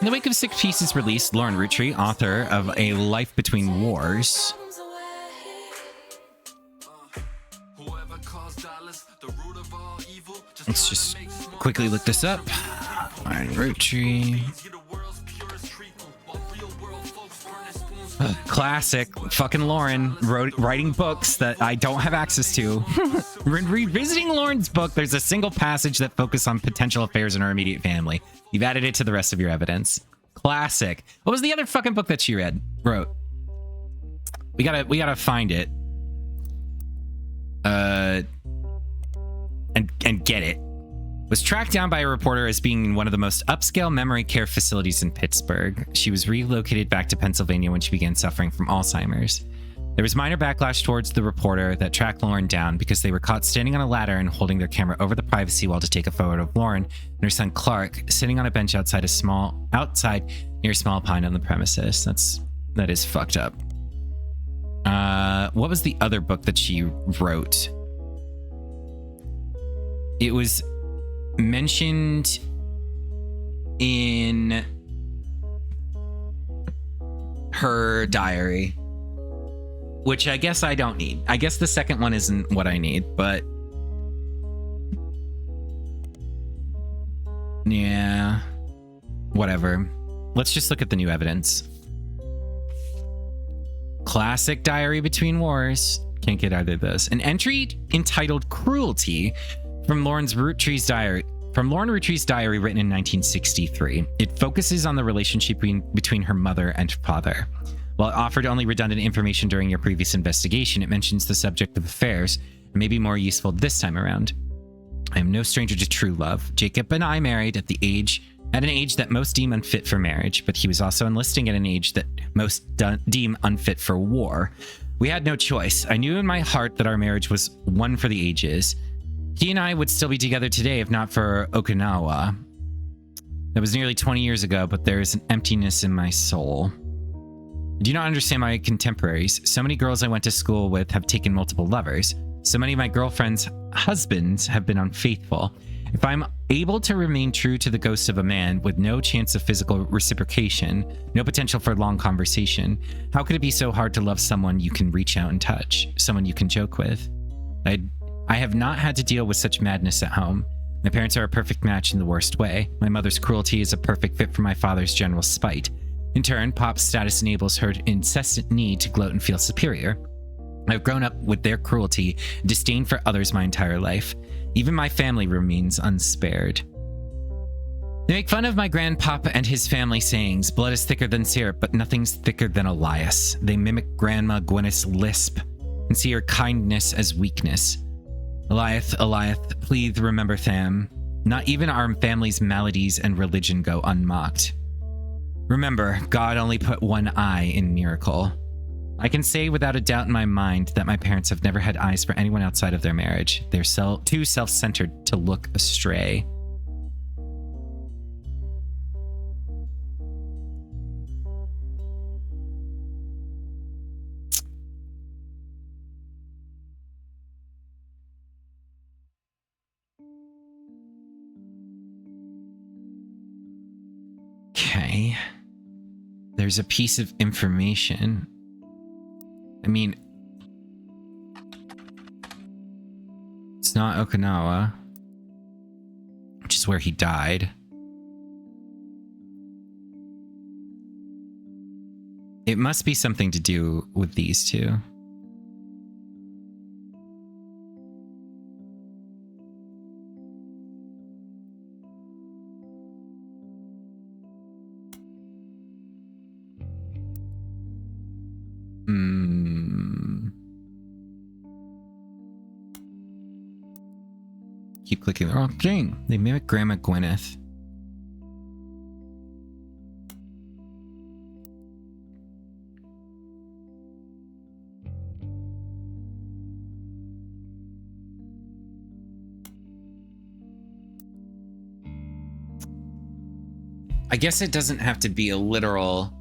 In the wake of 6 Pieces release, Lauren Roottrees, author of A Life Between Wars. Let's just quickly look this up. Lauren Roottrees. Classic. Fucking Lauren writing books that I don't have access to. Revisiting Lauren's book, there's a single passage that focuses on potential affairs in her immediate family. You've added it to the rest of your evidence. Classic. What was the other fucking book that she wrote? We gotta find it. And get it. Was tracked down by a reporter as being in one of the most upscale memory care facilities in Pittsburgh. She was relocated back to Pennsylvania when she began suffering from Alzheimer's. There was minor backlash towards the reporter that tracked Lauren down because they were caught standing on a ladder and holding their camera over the privacy wall to take a photo of Lauren and her son Clark sitting on a bench outside near a small pine on the premises. That is fucked up. What was the other book that she wrote? It was mentioned in her diary, which I guess I don't need. I guess the second one isn't what I need, but yeah, whatever. Let's just look at the new evidence. Classic Diary Between Wars. Can't get either of those. An entry entitled Cruelty from Lauren Roottrees' diary written in 1963. It focuses on the relationship between her mother and father. While it offered only redundant information during your previous investigation, it mentions the subject of affairs and may be more useful this time around. I am no stranger to true love. Jacob and I married at an age that most deem unfit for marriage, but he was also enlisting at an age that most deem unfit for war. We had no choice. I knew in my heart that our marriage was one for the ages. He and I would still be together today if not for Okinawa. That was nearly 20 years ago, but there is an emptiness in my soul. I do not understand my contemporaries. So many girls I went to school with have taken multiple lovers. So many of my girlfriends' husbands have been unfaithful. If I'm able to remain true to the ghost of a man with no chance of physical reciprocation, no potential for long conversation, how could it be so hard to love someone you can reach out and touch, someone you can joke with? I have not had to deal with such madness at home. My parents are a perfect match in the worst way. My mother's cruelty is a perfect fit for my father's general spite. In turn, Pop's status enables her incessant need to gloat and feel superior. I've grown up with their cruelty and disdain for others my entire life. Even my family remains unspared. They make fun of my grandpapa and his family sayings, blood is thicker than syrup, but nothing's thicker than Elias. They mimic Grandma Gwyneth's lisp and see her kindness as weakness. Eliath, please remember Tham. Not even our family's maladies and religion go unmocked. Remember, God only put one eye in Miracle. I can say without a doubt in my mind that my parents have never had eyes for anyone outside of their marriage. They're too self-centered to look astray. Okay. There's a piece of information. I mean, it's not Okinawa, which is where he died. It must be something to do with these two. Keep clicking the wrong thing. They mimic Grandma Gwyneth. I guess it doesn't have to be a literal.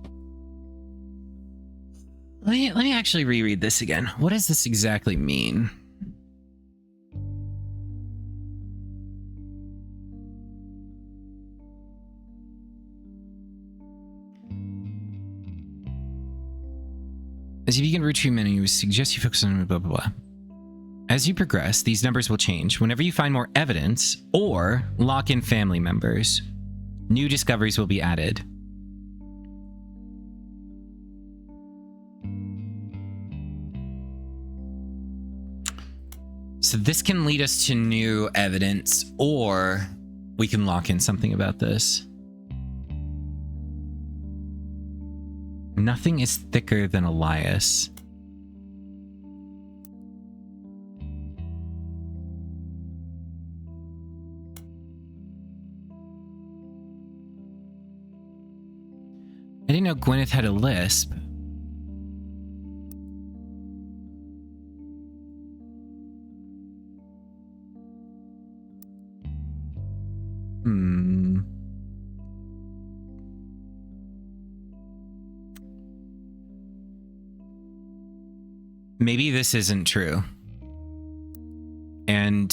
Let me actually reread this again. What does this exactly mean? As you begin Roottreemania, we suggest you focus on blah, blah, blah. As you progress, these numbers will change. Whenever you find more evidence or lock in family members, new discoveries will be added. So this can lead us to new evidence, or we can lock in something about this. Nothing is thicker than Elias. I didn't know Gwyneth had a lisp. Maybe this isn't true. And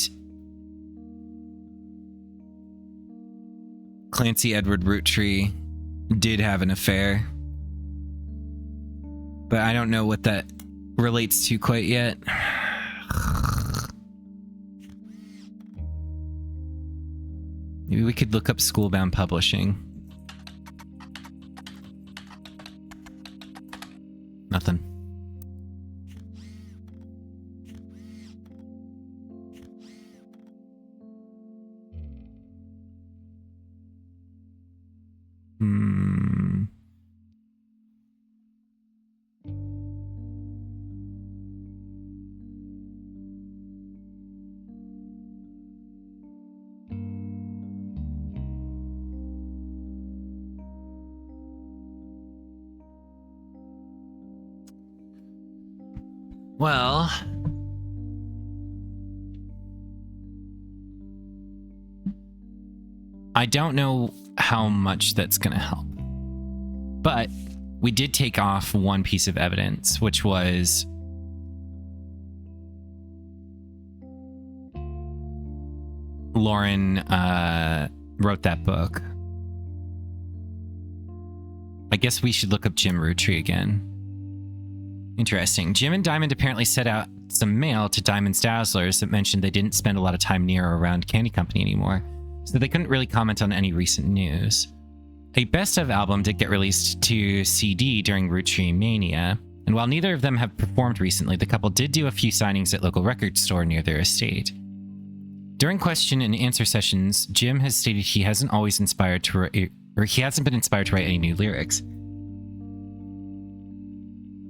Clancy Edward Roottree did have an affair. But I don't know what that relates to quite yet. Maybe we could look up Schoolbound Publishing. Nothing. Well, I don't know how much that's going to help. But we did take off one piece of evidence, which was Lauren wrote that book. I guess we should look up Jim Roottree again. Interesting. Jim and Diamond apparently set out some mail to Diamond's Dazzlers that mentioned they didn't spend a lot of time near or around Candy Company anymore, so they couldn't really comment on any recent news. A best-of album did get released to CD during Roottreemania, and while neither of them have performed recently, the couple did do a few signings at local record store near their estate. During question and answer sessions, Jim has stated he hasn't been inspired to write any new lyrics.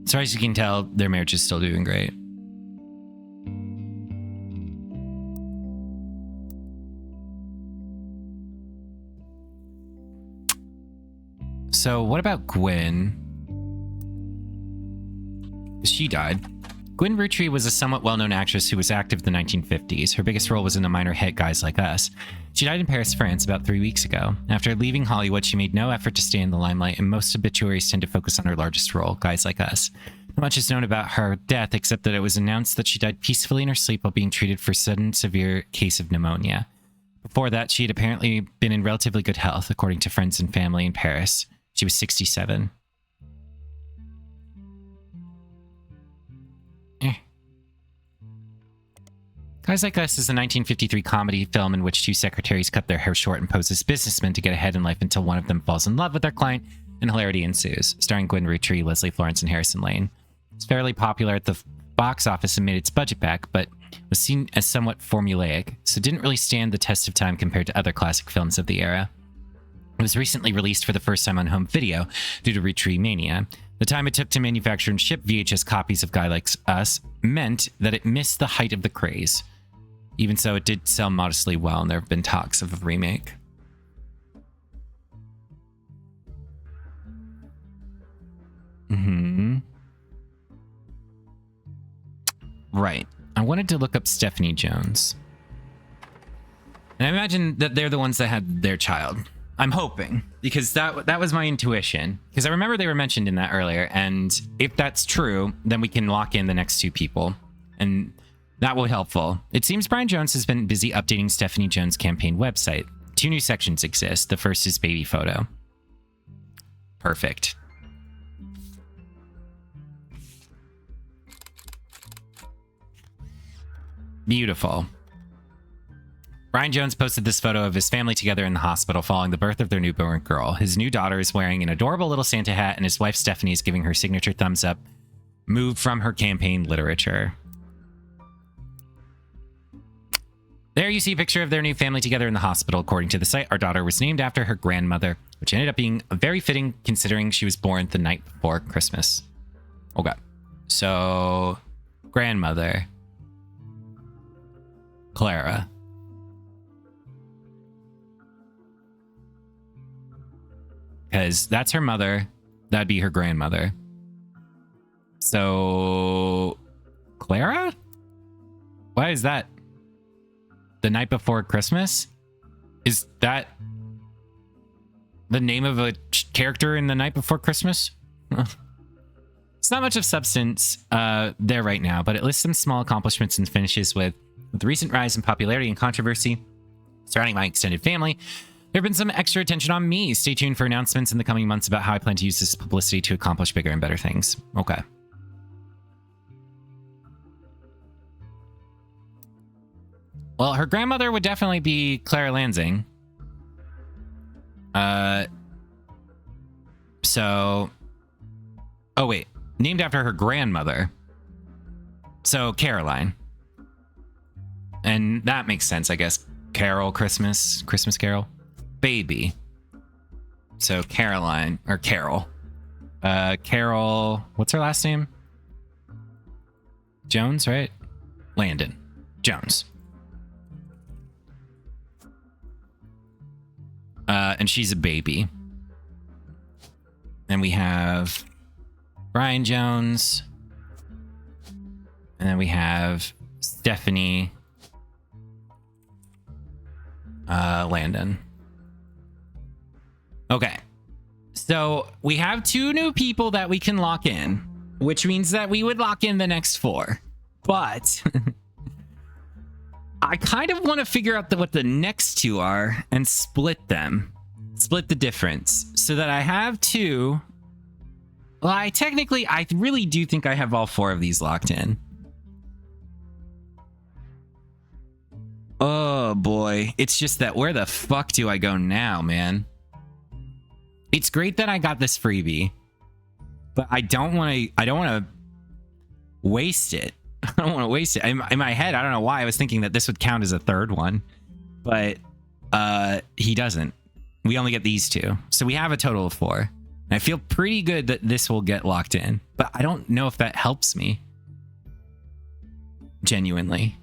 As far as you can tell, their marriage is still doing great. So what about Gwen? She died. Gwen Roottrees was a somewhat well-known actress who was active in the 1950s. Her biggest role was in the minor hit Guys Like Us. She died in Paris, France about 3 weeks ago. After leaving Hollywood, she made no effort to stay in the limelight, and most obituaries tend to focus on her largest role, Guys Like Us. Not much is known about her death, except that it was announced that she died peacefully in her sleep while being treated for a sudden severe case of pneumonia. Before that, she had apparently been in relatively good health, according to friends and family in Paris. She was 67. Guys Like Us is a 1953 comedy film in which two secretaries cut their hair short and pose as businessmen to get ahead in life until one of them falls in love with their client and hilarity ensues, starring Gwen Roottrees, Leslie Florence, and Harrison Lane. It's fairly popular at the box office and made its budget back, but was seen as somewhat formulaic, so didn't really stand the test of time compared to other classic films of the era. It was recently released for the first time on home video due to Roottreemania. The time it took to manufacture and ship VHS copies of Guy Like Us meant that it missed the height of the craze. Even so, it did sell modestly well, and there have been talks of a remake. Right. I wanted to look up Stephanie Jones. And I imagine that they're the ones that had their child. I'm hoping, because that was my intuition. Because I remember they were mentioned in that earlier, and if that's true, then we can lock in the next two people. And that will be helpful. It seems Brian Jones has been busy updating Stephanie Jones' campaign website. 2 new sections exist. The first is baby photo. Perfect. Beautiful. Brian Jones posted this photo of his family together in the hospital following the birth of their newborn girl. His new daughter is wearing an adorable little Santa hat, and his wife Stephanie is giving her signature thumbs up, moved from her campaign literature. There you see a picture of their new family together in the hospital. According to the site, our daughter was named after her grandmother, which ended up being very fitting considering she was born the night before Christmas. Okay. So, grandmother. Clara. Because that's her mother. That'd be her grandmother. So, Clara? Why is that? The night before Christmas? Is that the name of a character in The Night Before Christmas? It's not much of substance there right now, but it lists some small accomplishments and finishes with the recent rise in popularity and controversy surrounding my extended family. There have been some extra attention on me. Stay tuned for announcements in the coming months about how I plan to use this publicity to accomplish bigger and better things. Okay. Well, her grandmother would definitely be Clara Lansing. So... Oh, wait. Named after her grandmother. So, Caroline. And that makes sense, I guess. Carol, Christmas Carol. Baby. So, Caroline, or Carol. Carol, what's her last name? Jones, right? Landon. Jones. And she's a baby. Then we have Brian Jones. And then we have Stephanie Landon. Okay. So we have 2 new people that we can lock in, which means that we would lock in the next 4. But I kind of want to figure out what the next 2 are and split them. Split the difference so that I have 2. Well, I really do think I have all 4 of these locked in. Oh boy. It's just that where the fuck do I go now, man? It's great that I got this freebie, but I don't want to waste it. I don't want to waste it. In my head, I don't know why I was thinking that this would count as a 3rd one, but he doesn't. We only get these 2. So we have a total of 4. And I feel pretty good that this will get locked in, but I don't know if that helps me. Genuinely.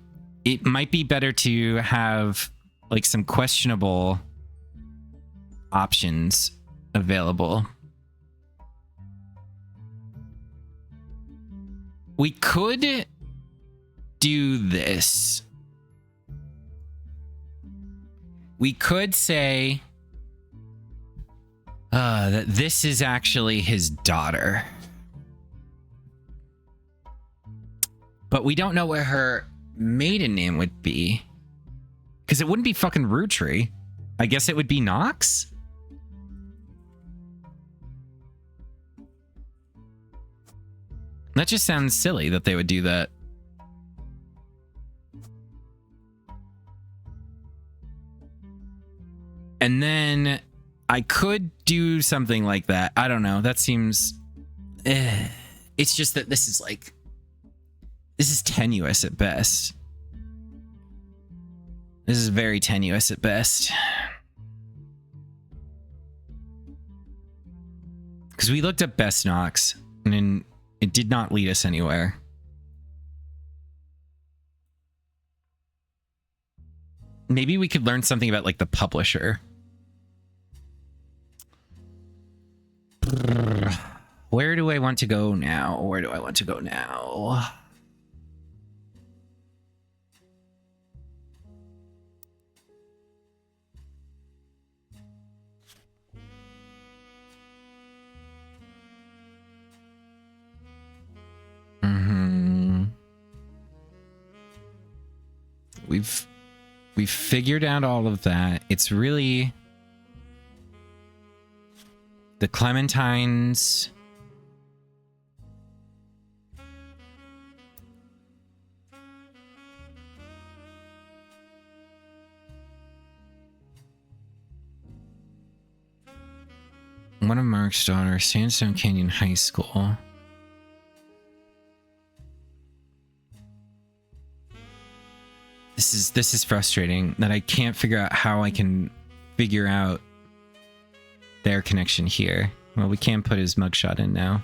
It might be better to have like some questionable options available We could do this. We could say that this is actually his daughter. But we don't know what her maiden name would be. Because it wouldn't be fucking Roottrees. I guess it would be Nox? That just sounds silly that they would do that. And then I could do something like that. I don't know. That seems... It's just that this is like... This is tenuous at best. This is very tenuous at best. Because we looked up best Nox, and it did not lead us anywhere. Maybe we could learn something about, like, the publisher. Where do I want to go now? Where do I want to go now? We've figured out all of that. It's really the Clementines. One of Mark's daughters, Sandstone Canyon High School. This is frustrating that I can't figure out how I can figure out their connection here. Well, we can put his mugshot in now.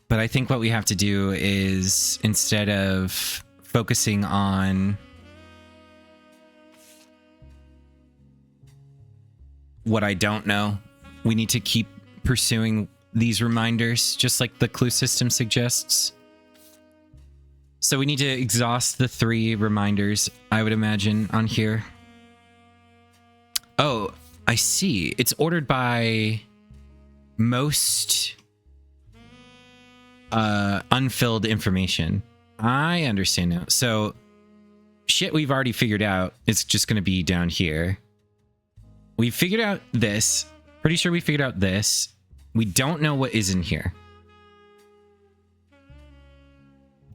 But I think what we have to do is, instead of focusing on what I don't know, we need to keep pursuing these reminders, just like the clue system suggests. So we need to exhaust the 3 reminders, I would imagine, on here. Oh, I see. It's ordered by most unfilled information. I understand now. So shit we've already figured out, it's just going to be down here. We figured out this. Pretty sure we figured out this. We don't know what is in here.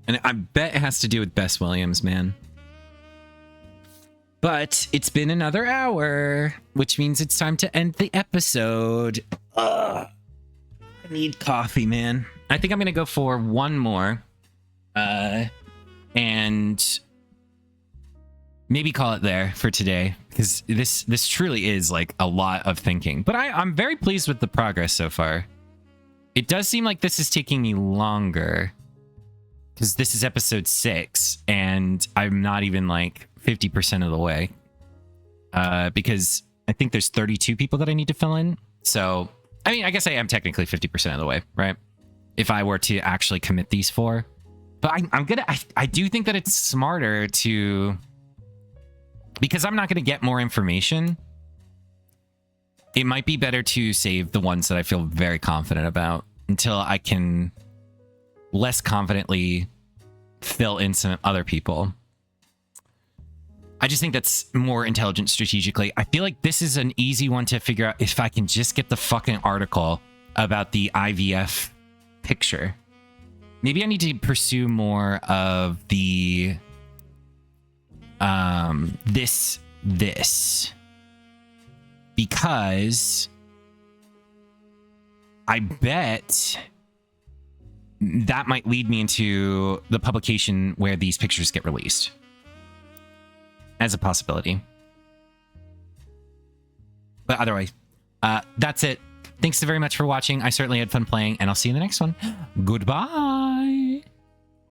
And I bet it has to do with Bess Williams, man. But it's been another hour, which means it's time to end the episode. Ugh. I need coffee, man. I think I'm going to go for one more. And maybe call it there for today, because this truly is like a lot of thinking. But I'm very pleased with the progress so far. It does seem like this is taking me longer, because this is episode 6 and I'm not even like 50% of the way. Because I think there's 32 people that I need to fill in. So, I mean, I guess I am technically 50% of the way, right? If I were to actually commit these 4. But I do think that it's smarter to, because I'm not going to get more information, it might be better to save the ones that I feel very confident about until I can less confidently fill in some other people. I just think that's more intelligent strategically. I feel like this is an easy one to figure out if I can just get the fucking article about the IVF picture. Maybe I need to pursue more of the this because I bet that might lead me into the publication where these pictures get released as a possibility. But otherwise, that's it. Thanks so very much for watching. I certainly had fun playing, and I'll see you in the next one. Goodbye.